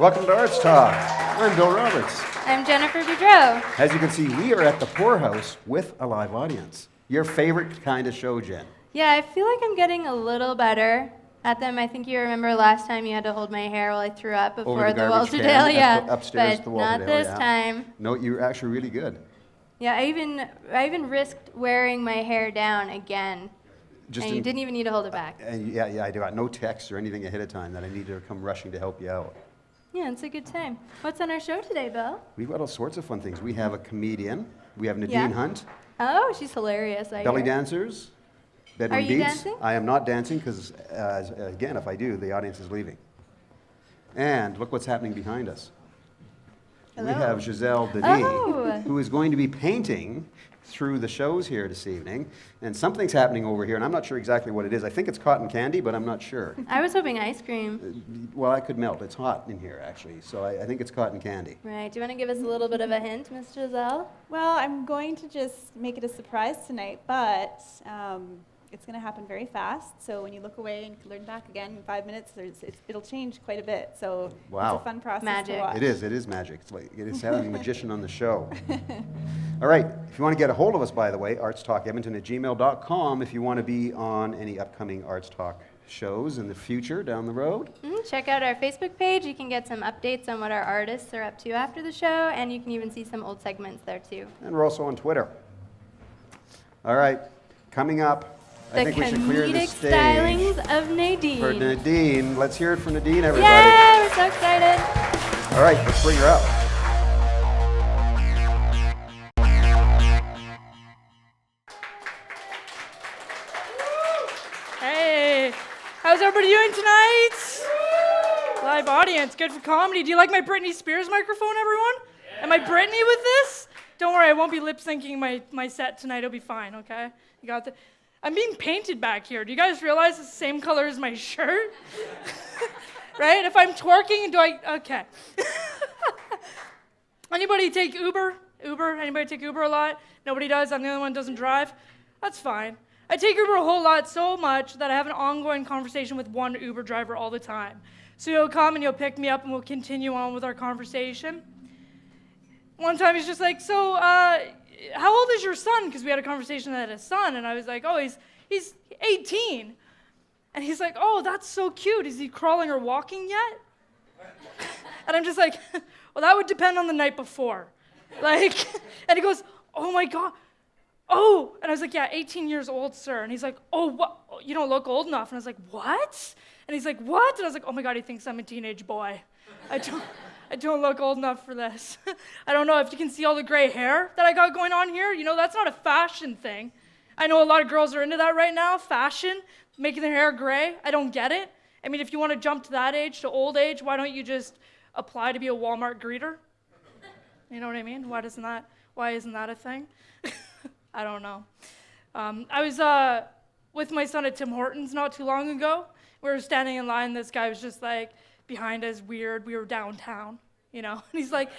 Welcome to Arts Talk. I'm Bill Roberts. I'm Jennifer Boudreau. As you can see, we are at the Poorhouse with a live audience. Your favorite kind of show, Jen. Yeah, I feel like I'm getting a little better at them. I think you remember last time you had to hold my hair while I threw up before the Walterdale. Yeah, upstairs but the Walterdale, not this yeah. time. No, you're actually really good. Yeah, I even risked wearing my hair down again. And you didn't even need to hold it back. Yeah, I do. No text or anything ahead of time that I need to come rushing to help you out. Yeah, it's a good time. What's on our show today, Bill? We've got all sorts of fun things. We have a comedian. We have Nadine Hunt. Oh, she's hilarious. Belly dancers. Bedroom Are you beats. dancing? I am not dancing because, again, if I do, the audience is leaving. And look what's happening behind us. Hello. We have Giselle Dadi, Oh. who is going to be painting through the shows here this evening. And something's happening over here, and I'm not sure exactly what it is. I think it's cotton candy, but I'm not sure. I was hoping ice cream. Well, I could melt. It's hot in here, actually. So I think it's cotton candy. Right. Do you want to give us a little bit of a hint, Miss Giselle? Well, I'm going to just make it a surprise tonight, but it's going to happen very fast. So when you look away and learn back again in 5 minutes, it'll change quite a bit. So Wow. It's a fun process Magic. to watch. It is magic. It is having a magician on the show. All right, if you want to get a hold of us, by the way, artstalkedmonton@gmail.com if you want to be on any upcoming Arts Talk shows in the future down the road. Check out our Facebook page. You can get some updates on what our artists are up to after the show, and you can even see some old segments there too. And we're also on Twitter. All right, coming up, I think we should clear the comedic stage stylings of Nadine. for Nadine. Let's hear it for Nadine, everybody. Yay, we're so excited. All right, let's bring her up. Hey, how's everybody doing tonight? Live audience, good for comedy. Do you like my Britney Spears microphone, everyone? Am I Britney with this? Don't worry, I won't be lip syncing my set tonight. It'll be fine, okay? You got the. I'm being painted back here. Do you guys realize it's the same color as my shirt? Right? If I'm twerking, okay. Anybody take Uber? Anybody take Uber a lot? Nobody does. I'm the only one who doesn't drive. That's fine. I take Uber a whole lot, so much that I have an ongoing conversation with one Uber driver all the time. So he'll come and he'll pick me up and we'll continue on with our conversation. One time he's just like, so how old is your son? Because we had a conversation that had a son, and I was like, oh, he's 18. And he's like, oh, that's so cute. Is he crawling or walking yet? And I'm just like, well, that would depend on the night before. Like, and he goes, oh my God. Oh, and I was like, yeah, 18 years old, sir. And he's like, oh, what? You don't look old enough. And I was like, what? And he's like, what? And I was like, oh my God, he thinks I'm a teenage boy. I don't look old enough for this. I don't know if you can see all the gray hair that I got going on here. You know, that's not a fashion thing. I know a lot of girls are into that right now, fashion, making their hair gray. I don't get it. I mean, if you want to jump to that age, to old age, why don't you just apply to be a Walmart greeter? You know what I mean? Why isn't that a thing? I don't know. I was with my son at Tim Hortons not too long ago. We were standing in line. This guy was just like behind us, weird. We were downtown, you know. And he's like,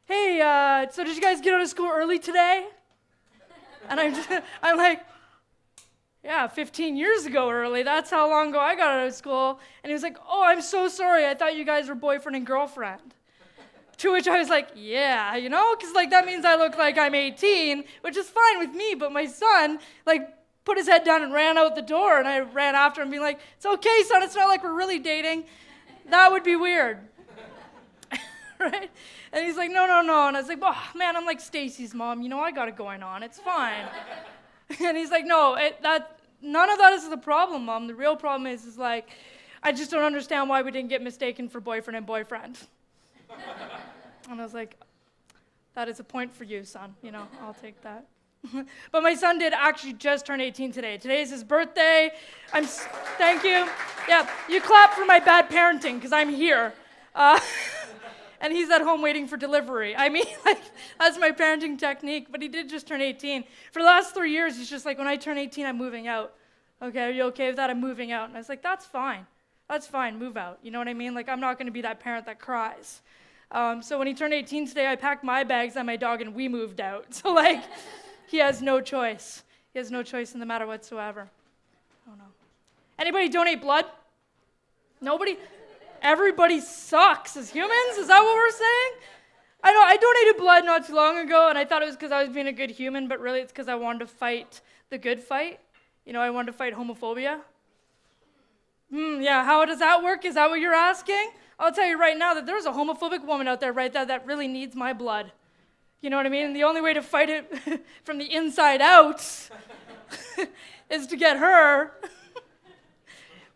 hey, so did you guys get out of school early today? And I'm like, yeah, 15 years ago early. That's how long ago I got out of school. And he was like, oh, I'm so sorry. I thought you guys were boyfriend and girlfriend. To which I was like, yeah, you know, because like that means I look like I'm 18, which is fine with me. But my son, like, put his head down and ran out the door, and I ran after him being like, it's okay, son, it's not like we're really dating. That would be weird. Right? And he's like, no. And I was like, oh, man, I'm like Stacy's mom. You know, I got it going on. It's fine. And he's like, no, none of that is the problem, Mom. The real problem is like, I just don't understand why we didn't get mistaken for boyfriend and boyfriend. And I was like, that is a point for you, son. You know, I'll take that. But my son did actually just turn 18 today. Today is his birthday. Thank you. Yeah, you clap for my bad parenting because I'm here. And he's at home waiting for delivery. I mean, like, that's my parenting technique. But he did just turn 18. For the last 3 years, he's just like, when I turn 18, I'm moving out. Okay, are you okay with that? I'm moving out. And I was like, that's fine. That's fine, move out. You know what I mean? Like, I'm not going to be that parent that cries. So when he turned 18 today, I packed my bags and my dog, and we moved out. So, like, he has no choice. He has no choice in the matter whatsoever. I don't know. Anybody donate blood? Nobody? everybody sucks as humans? Is that what we're saying? I know I donated blood not too long ago, and I thought it was because I was being a good human, but really it's because I wanted to fight the good fight. You know, I wanted to fight homophobia. Yeah, how does that work? Is that what you're asking? I'll tell you right now that there's a homophobic woman out there right there that really needs my blood. You know what I mean? And the only way to fight it from the inside out is to get her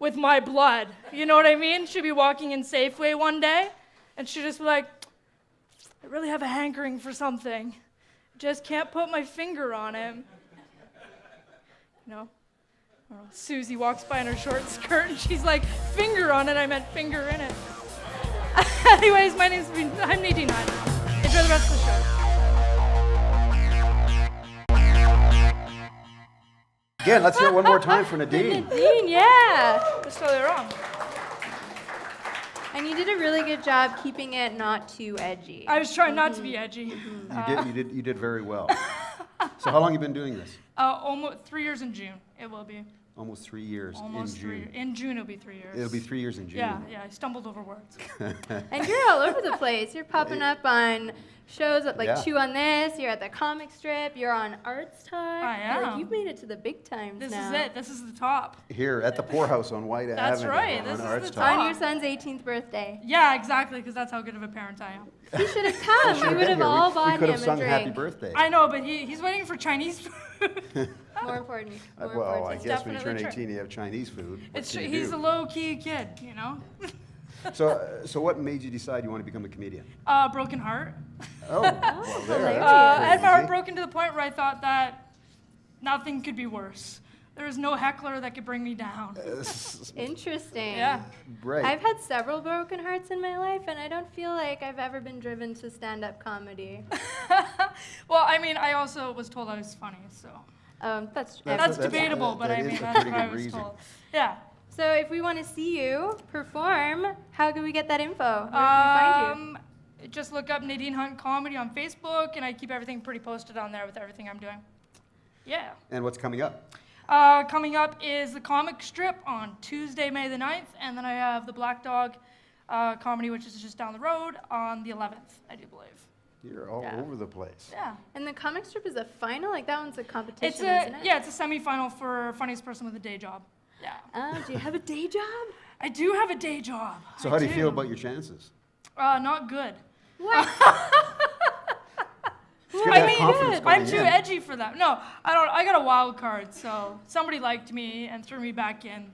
with my blood. You know what I mean? She'll be walking in Safeway one day, and she'll just be like, I really have a hankering for something. Just can't put my finger on it. You know? Susie walks by in her short skirt, and she's like, finger on it. I meant finger in it. Anyways, I'm Nadine Hunt. Enjoy the rest of the show. Again, let's hear it one more time for Nadine. Nadine, yeah. That's totally wrong. And you did a really good job keeping it not too edgy. I was trying not to be edgy. You did very well. So how long have you been doing this? Almost 3 years in June. It will be. Almost 3 years Almost in 3 June. years. In June, it'll be 3 years. It'll be 3 years in June. Yeah, I stumbled over words. And you're all over the place. You're popping up on shows like Yeah. Chew on This. You're at the comic strip. You're on ArtsTalk. I am. Like, you've made it to the big times This now. is it. This is the top. Here at the Poorhouse on White That's Avenue. right. On This is Arts the Talk. On your son's 18th birthday. Yeah, exactly, because that's how good of a parent I am. He should have come. Should've We would been have here. all we bought could him have a sung drink. Happy Birthday. I know, but he's waiting for Chinese food. More important. More Well, I important. guess when you turn definitely 18, you have Chinese food. What can you He's do? a low-key kid, you know? So what made you decide you want to become a comedian? Broken heart. Oh, well, there. hilarious. that's I had my heart easy. broken to the point where I thought that nothing could be worse. There was no heckler that could bring me down. Interesting. Yeah. Right. I've had several broken hearts in my life, and I don't feel like I've ever been driven to stand-up comedy. Well, I mean, I also was told I was funny, so That's that's debatable, but that I is mean, a that's pretty what I good was reason. told. Yeah. So if we want to see you perform, how can we get that info? Where can we find you? Just look up Nadine Hunt Comedy on Facebook, and I keep everything pretty posted on there with everything I'm doing. Yeah. And what's coming up? Coming up is the comic strip on Tuesday, May the 9th, and then I have the Black Dog comedy, which is just down the road, on the 11th, I do believe. You're all over the place. Yeah. And the comic strip is a final? Like that one's a competition, It's isn't it? it's a semifinal for funniest person with a day job. Yeah. Oh, do you have a day job? I do have a day job. So I how do you feel about your chances? Not good. What? It's good to I have mean, confidence I'm going too in. edgy for that. No, I don't. I got a wild card, so somebody liked me and threw me back in.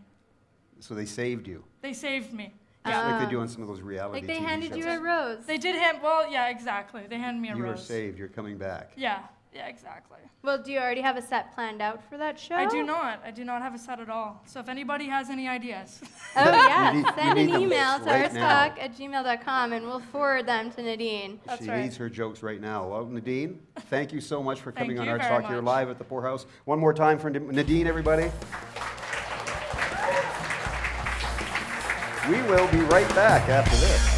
So they saved you. They saved me. Like they do on some of those reality Like they TV handed shows. you a rose. They did hand. Well, yeah, exactly. They handed me a You rose. are saved. You're coming back. Yeah, exactly. Well, do you already have a set planned out for that show? I do not. I do not have a set at all. So if anybody has any ideas, Oh, yeah. You need- Send you an need them email to right now. artstalk@gmail.com and we'll forward them to Nadine. that's She right. needs her jokes right now. Well, Nadine, thank you so much for Thank coming on you Arts very Talk here much. live at the Poorhouse. One more time for Nadine, everybody. We will be right back after this.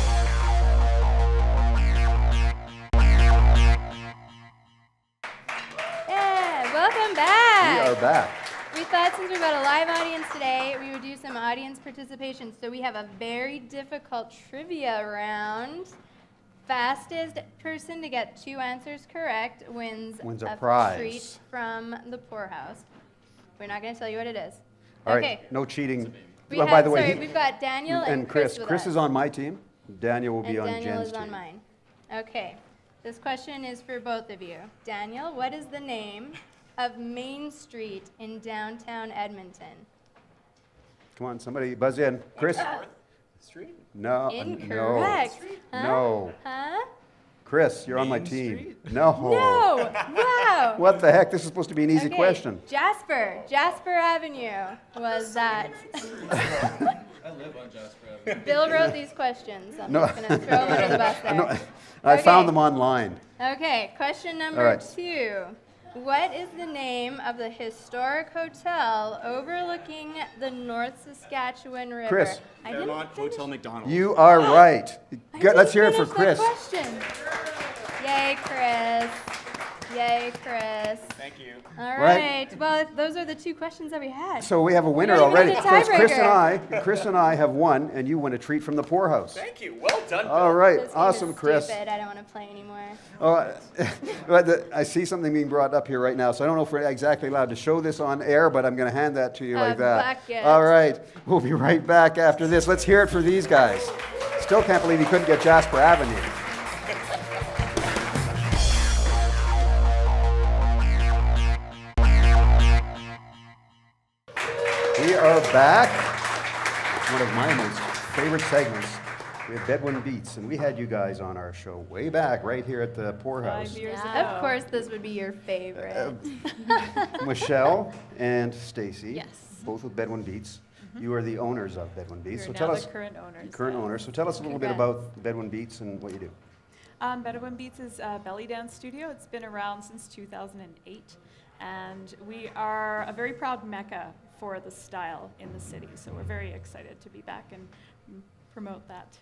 Yeah, welcome back. We are back. We thought since we've got a live audience today, we would do some audience participation. So we have a very difficult trivia round. Fastest person to get 2 answers correct wins a prize. treat from the Poorhouse. We're not going to tell you what it is. All right, Okay. no cheating. We Well, have, by the way, we've got Daniel and Chris. with Chris us. is on my team. Daniel will And be on Daniel Jen's is on team. mine. Okay. This question is for both of you. Daniel, what is the name of Main Street in downtown Edmonton? Come on, somebody buzz in. Chris? Street? No. Incorrect. Huh? No. Huh? Chris, you're on my Main team. Street? No. No. Wow. What the heck? This is supposed to be an easy Okay, question. Jasper Avenue was that. I live on Jasper Avenue. Bill wrote these questions. I'm No. just going to throw him under the bus there. No, I found Okay. them online. Okay, question number All right. 2. What is the name of the historic hotel overlooking the North Saskatchewan River? Chris. I didn't Fairmont finish- Hotel McDonald. You are right. I Good, let's didn't hear it for finish the Chris. question. Yay, Chris. Yay, Chris. Thank you. All Right. right. Well, those are the two questions that we had. So we have a winner don't even already. need a So it's tiebreaker. Chris and I have won, and you win a treat from the poorhouse. Thank you. Well done, Bill. All right, This game awesome, is Chris. Stupid. I don't want to play anymore. Oh, I see something being brought up here right now, so I don't know if we're exactly allowed to show this on air, but I'm going to hand that to you like that. bucket. All right, we'll be right back after this. Let's hear it for these guys. Still can't believe he couldn't get Jasper Avenue. We are back. One of my most favorite segments. We have Bedouin Beats, and we had you guys on our show way back, right here at the Poorhouse. 5 years Yeah, ago. of course, this would be your favorite. Michelle and Stacy, Yes. both with Bedouin Beats. You are the owners of Bedouin Beats. We're So tell now us, the current owners. current owners. So tell us a little bit Congrats. about Bedouin Beats and what you do. Bedouin Beats is a belly dance studio. It's been around since 2008, and we are a very proud mecca for the style in the city. So we're very excited to be back and promote that.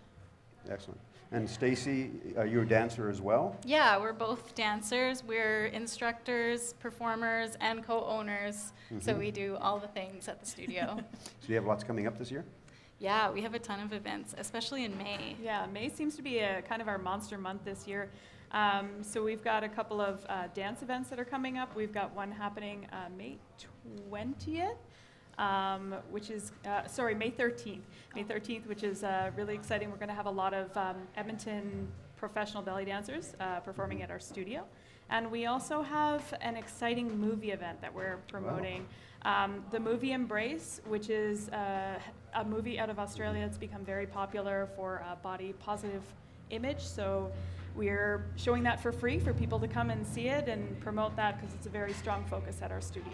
Excellent. And Stacy, are you a dancer as well? Yeah, we're both dancers. We're instructors, performers, and co-owners. So we do all the things at the studio. So you have lots coming up this year? Yeah, we have a ton of events, especially in May. Yeah, May seems to be a kind of our monster month this year. So we've got a couple of dance events that are coming up. We've got one happening May 20th. Which is, May 13th. May 13th, which is really exciting. We're going to have a lot of Edmonton professional belly dancers performing at our studio. And we also have an exciting movie event that we're promoting. The movie Embrace, which is a movie out of Australia that's become very popular for body positive image. So we're showing that for free for people to come and see it and promote that because it's a very strong focus at our studio.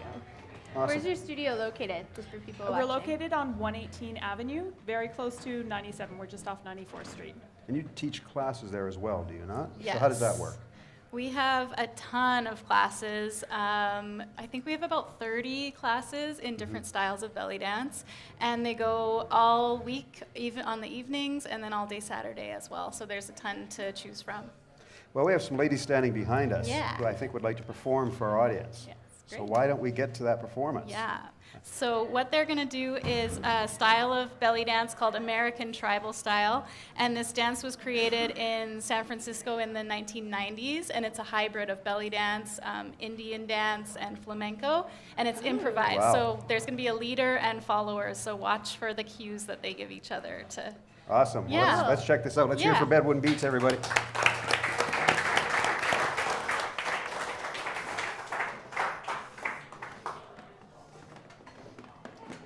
Awesome. Where's your studio located, just for people We're watching? located on 118 Avenue, very close to 97. We're just off 94th Street. And you teach classes there as well, do you not? So how does that Yes. work? We have a ton of classes. I think we have about 30 classes in different styles of belly dance, and they go all week, even on the evenings, and then all day Saturday as well. So there's a ton to choose from. Well, we have some ladies standing behind us Yeah. who I think would like to perform for our audience. Yes, So great. why don't we get to that performance? Yeah. So what they're going to do is a style of belly dance called American Tribal Style. And this dance was created in San Francisco in the 1990s. And it's a hybrid of belly dance, Indian dance, and flamenco. And it's improvised. Wow. So there's going to be a leader and followers. So watch for the cues that they give each other to. Awesome. Well, Yeah. let's check this out. Let's hear Yeah. for Bedouin Beats, everybody.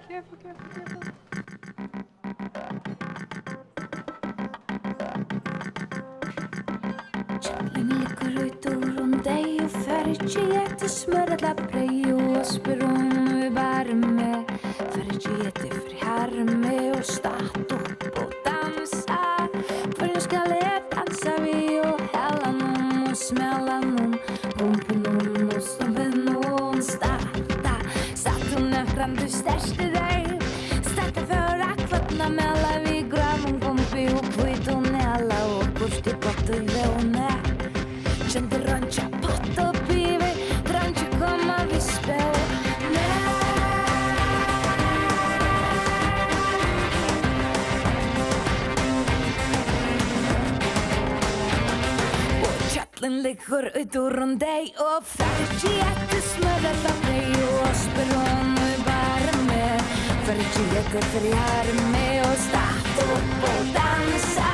Careful, careful, careful. Kjellin liggur út úr deg og Fergie ætti smörða brei og spyrun við varme Fergie ætti fri harme og statt upp og dansa Hvernig skal ég dansa við og helanum og smellanum Rumpinum og stumpinum starta Satt hún öfrandu stærsti þeir Starta för að kvartna mella við grafum kompi og kvitun ela og kursti gott og veune Kjente røntja pott og pivi Røntja koma vi spel Og kjallin liggur ut úr deg og Fergie ætti smörða brei og spyr hún við varme Fergie ætti fri harme og statt upp og dansa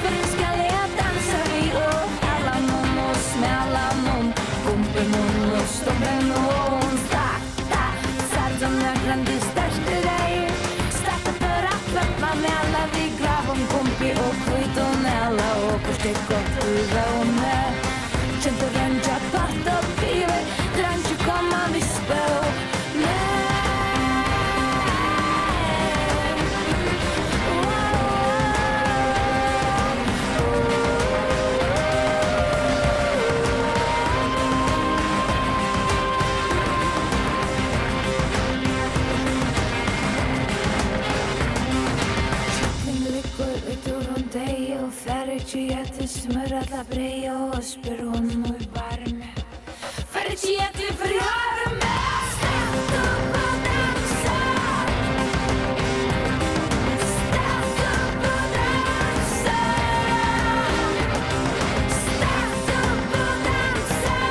Hvernig skal ég dansa við og helanum og smellanum Bumpinum og stumpinum Starta, sarðan ögrandi stærsti þeir Starta för að klappa með alla við grafum kumpi og kvitun ela og kursti gott við veune Kjente røntja pott og pivi Røntja koma við spil Fergie ætti smörða brei og spyr hún við varme Färdighet för jag är med. Ställ upp och dansa. Ställ upp och dansa. Ställ upp och dansa. Ställ upp och dansa.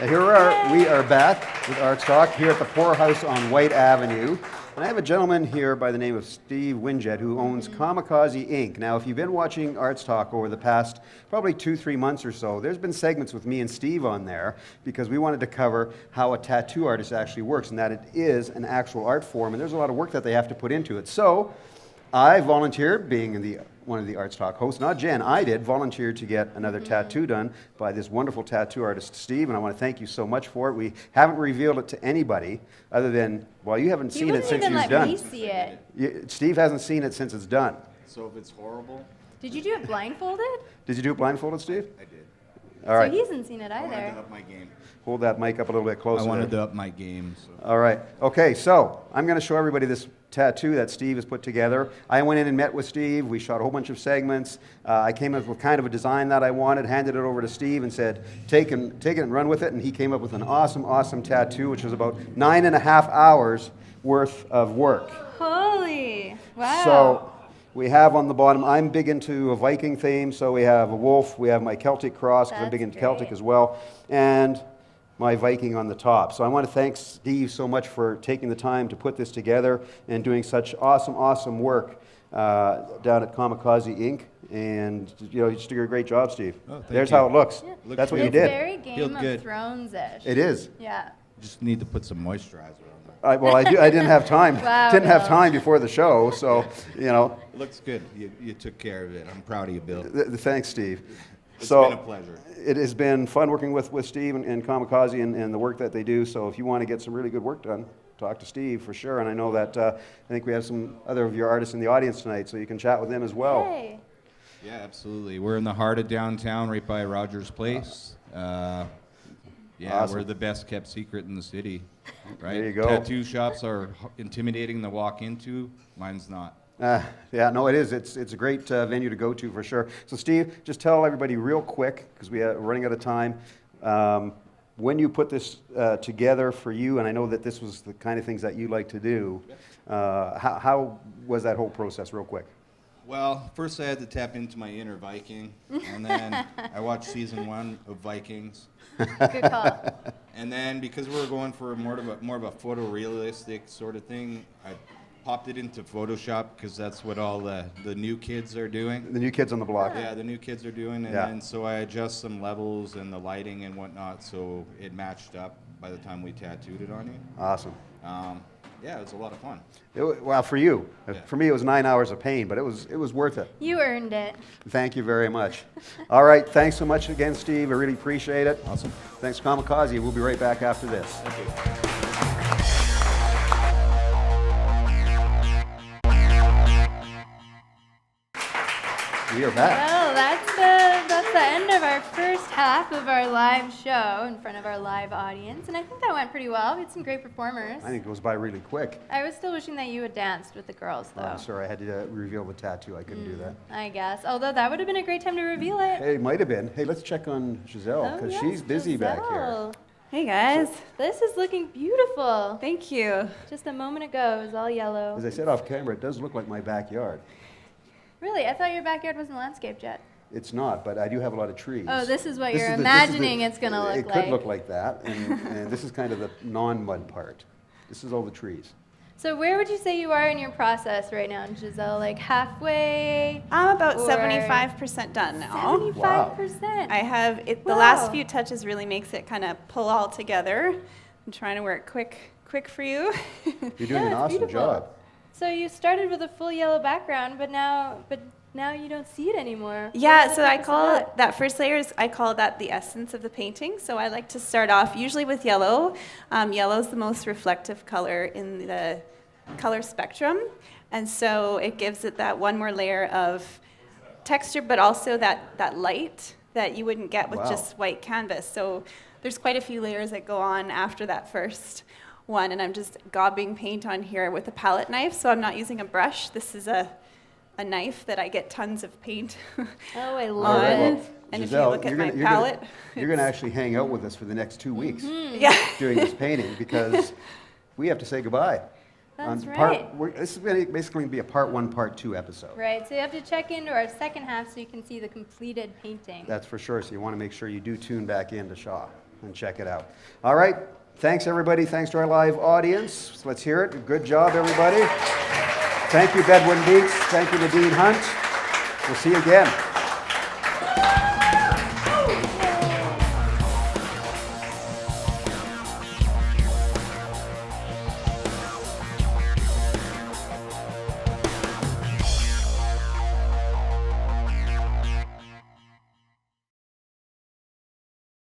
Here we are back with ArtsTalk here at the Poorhouse on White Avenue. And I have a gentleman here by the name of Steve Winjet who owns Kamikaze Inc. Now, if you've been watching ArtsTalk over the past probably 2-3 months or so, there's been segments with me and Steve on there because we wanted to cover how a tattoo artist actually works and that it is an actual art form and there's a lot of work that they have to put into it. So I volunteered, being one of the ArtsTalk hosts, not Jen, I did, volunteered to get another tattoo done by this wonderful tattoo artist, Steve, and I want to thank you so much for it. We haven't revealed it to anybody other than, well, you haven't seen it since it's done. He wouldn't even let me see it. Steve hasn't seen it since it's done. So if it's horrible, Did you do it blindfolded? Did you do it blindfolded, Steve? I did. All right. So he hasn't seen it I wanted to either. up my game. Hold that mic up a little bit I closer. wanted there. to up my game. So. All right. Okay, so I'm going to show everybody this tattoo that Steve has put together. I went in and met with Steve. We shot a whole bunch of segments. I came up with kind of a design that I wanted, handed it over to Steve and said, take it and run with it. And he came up with an awesome, awesome tattoo, which was about 9.5 hours worth of work. Holy, wow. So we have on the bottom, I'm big into a Viking theme, so we have a wolf, we have my Celtic cross, because I'm big That's into Celtic great. as well, and my Viking on the top. So I want to thank Steve so much for taking the time to put this together and doing such awesome, awesome work down at Kamikaze Inc. And you just do a great job, Steve. Oh, thank There's you. how it looks. Yeah. That's what you It's did. very Game Feels of good. Thrones-ish. It is. Yeah. Just need to put some moisturizer on there. I didn't have time. Wow, Didn't have Bill. time before the show, so It looks good. You took care of it. I'm proud of you, Bill. Thanks, Steve. It's So, been a pleasure. It has been fun working with Steve and Kamikaze and the work that they do. So if you want to get some really good work done, talk to Steve for sure. And I know that I think we have some other of your artists in the audience tonight, so you can chat with them as well. Hey. Yeah, absolutely. We're in the heart of downtown, right by Rogers Place. Awesome. We're the best kept secret in the city. Right? There you go. Tattoo shops are intimidating to walk into. Mine's not. Yeah, no, it is. It's a great venue to go to for sure. So, Steve, just tell everybody real quick, because we're running out of time, when you put this together for you, and I know that this was the kind of things that you like to do, how was that whole process, real quick? Well, first I had to tap into my inner Viking, and then I watched season 1 of Vikings. Good call. And then because we were going for more of a photorealistic sort of thing, I popped it into Photoshop because that's what all the new kids are doing. The new kids on the block. Yeah, the new kids are doing, and then so I adjust some levels and the lighting and whatnot, so it matched up by the time we tattooed it on you. Awesome. Yeah, it was a lot of fun. Well, for you. Yeah. For me, it was 9 hours of pain, but it was worth it. You earned it. Thank you very much. All right, thanks so much again, Steve. I really appreciate it. Awesome. Thanks, Kamikaze. We'll be right back after this. Thank you. We are back. Well, that's the end of our first half of our live show in front of our live audience, and I think that went pretty well. We had some great performers. I think it goes by really quick. I was still wishing that you had danced with the girls, though. I'm sorry, I had to reveal the tattoo. I couldn't do that. I guess. Although that would have been a great time to reveal it. Hey, it might have been. Hey, let's check on Giselle, because yes, she's busy back here. Giselle. Hey guys, This is looking beautiful. thank you. Just a moment ago, it was all yellow. As I said off camera, it does look like my backyard. Really? I thought your backyard wasn't landscaped yet. It's not, but I do have a lot of trees. Oh, this is what This you're is the- imagining it's going to look It like. could look like that, and this is kind of the non-mud part. This is all the trees. So where would you say you are in your process right now, Giselle? Like halfway? I'm about Or 75% done now. 75%. I have it. The Wow. last few touches really makes it kind of pull all together. I'm trying to work quick for you. You're doing Yeah, an it's awesome beautiful. job. So you started with a full yellow background, but now you don't see it anymore. Yeah, What's so the I purpose of call that? that first layer I call that the essence of the painting. So I like to start off usually with yellow. Yellow is the most reflective color in the color spectrum, and so it gives it that one more layer of texture, but also that light that you wouldn't get with Wow. just white canvas. So there's quite a few layers that go on after that first one, and I'm just gobbing paint on here with a palette knife. So I'm not using a brush. This is a knife that I get tons of paint Oh, I All love right, it. well, and if Giselle, you look at my palette, you're gonna actually hang out with us for the next 2 weeks yeah. doing this painting, because we have to say goodbye. That's On right. This is basically going to be a part 1, part 2 episode. Right, so you have to check into our second half so you can see the completed painting. That's for sure, so you want to make sure you do tune back in to Shaw and check it out. All right, thanks everybody, thanks to our live audience. So let's hear it. Good job, everybody. Thank you, Bedwin Beeks. Thank you, Nadine Hunt. We'll see you again.